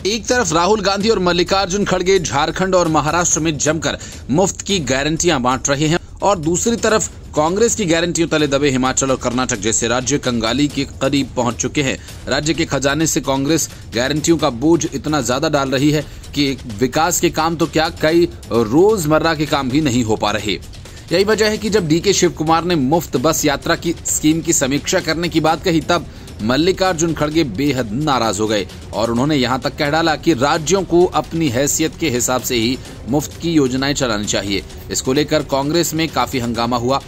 एक तरफ राहुल गांधी और मल्लिकार्जुन खड़गे झारखंड और महाराष्ट्र में जमकर मुफ्त की गारंटियां बांट रहे हैं और दूसरी तरफ कांग्रेस की गारंटियों तले दबे हिमाचल और कर्नाटक जैसे राज्य कंगाली के करीब पहुंच चुके हैं। राज्य के खजाने से कांग्रेस गारंटियों का बोझ इतना ज्यादा डाल रही है कि विकास के काम तो क्या, कई रोजमर्रा के काम भी नहीं हो पा रहे। यही वजह है कि जब डीके शिव कुमार ने मुफ्त बस यात्रा की स्कीम की समीक्षा करने की बात कही, तब मल्लिकार्जुन खड़गे बेहद नाराज हो गए और उन्होंने यहां तक कह डाला कि राज्यों को अपनी हैसियत के हिसाब से ही मुफ्त की योजनाएं चलानी चाहिए। इसको लेकर कांग्रेस में काफी हंगामा हुआ,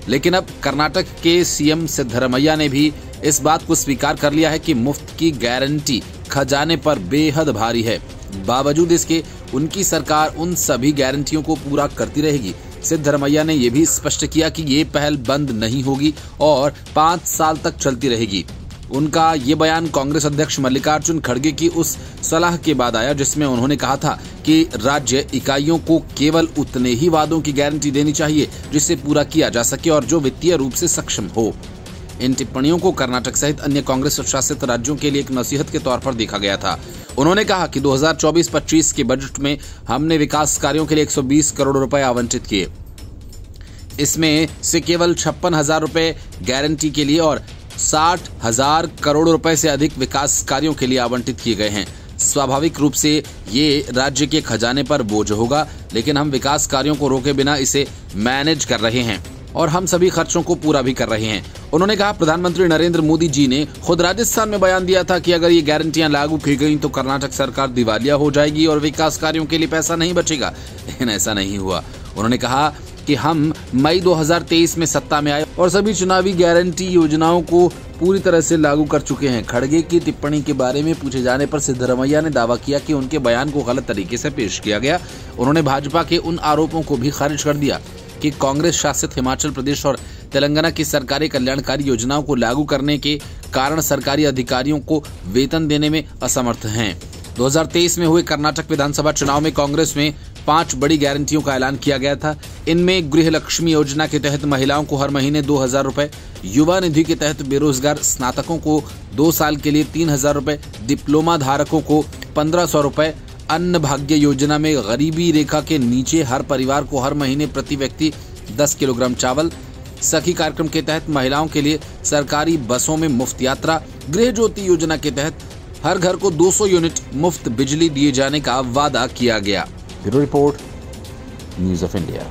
लेकिन अब कर्नाटक के सीएम सिद्धरमैया ने भी इस बात को स्वीकार कर लिया है कि मुफ्त की गारंटी खजाने पर बेहद भारी है। बावजूद इसके उनकी सरकार उन सभी गारंटियों को पूरा करती रहेगी। सिद्धरमैया ने यह भी स्पष्ट किया कि ये पहल बंद नहीं होगी और 5 साल तक चलती रहेगी। उनका ये बयान कांग्रेस अध्यक्ष मल्लिकार्जुन खड़गे की उस सलाह के बाद आया जिसमें उन्होंने कहा था कि राज्य इकाइयों को केवल उतने ही वादों की गारंटी देनी चाहिए जिसे पूरा किया जा सके और जो वित्तीय रूप से सक्षम हो। इन टिप्पणियों को कर्नाटक सहित अन्य कांग्रेस शासित राज्यों के लिए एक नसीहत के तौर पर देखा गया था। उन्होंने कहा कि 2024-25 के बजट में हमने विकास कार्यों के लिए 120 करोड़ रुपए आवंटित किए। इसमें से केवल 56,000 रुपए गारंटी के लिए और 60,000 करोड़ रुपए से अधिक विकास कार्यों के लिए आवंटित किए गए हैं। स्वाभाविक रूप से ये राज्य के खजाने पर बोझ होगा, लेकिन हम विकास कार्यों को रोके बिना इसे मैनेज कर रहे हैं और हम सभी खर्चों को पूरा भी कर रहे हैं। उन्होंने कहा, प्रधानमंत्री नरेंद्र मोदी जी ने खुद राजस्थान में बयान दिया था कि अगर ये गारंटियां लागू की गई तो कर्नाटक सरकार दिवालिया हो जाएगी और विकास कार्यों के लिए पैसा नहीं बचेगा, लेकिन ऐसा नहीं हुआ। उन्होंने कहा कि हम मई 2023 में सत्ता में आए और सभी चुनावी गारंटी योजनाओं को पूरी तरह से लागू कर चुके हैं। खड़गे की टिप्पणी के बारे में पूछे जाने पर सिद्धरमैया ने दावा किया कि उनके बयान को गलत तरीके से पेश किया गया। उन्होंने भाजपा के उन आरोपों को भी खारिज कर दिया कि कांग्रेस शासित हिमाचल प्रदेश और तेलंगाना की सरकारी कल्याणकारी योजनाओं को लागू करने के कारण सरकारी अधिकारियों को वेतन देने में असमर्थ हैं। 2023 में हुए कर्नाटक विधानसभा चुनाव में कांग्रेस में 5 बड़ी गारंटियों का ऐलान किया गया था। इनमें गृह लक्ष्मी योजना के तहत महिलाओं को हर महीने 2,000 रुपए, युवा निधि के तहत बेरोजगार स्नातकों को 2 साल के लिए 3,000 रुपए, डिप्लोमा धारकों को 1,500 रुपए, अन्न भाग्य योजना में गरीबी रेखा के नीचे हर परिवार को हर महीने प्रति व्यक्ति 10 किलोग्राम चावल, सखी कार्यक्रम के तहत महिलाओं के लिए सरकारी बसों में मुफ्त यात्रा, गृह ज्योति योजना के तहत हर घर को 200 यूनिट मुफ्त बिजली दिए जाने का वादा किया गया। Bureau report, news of India.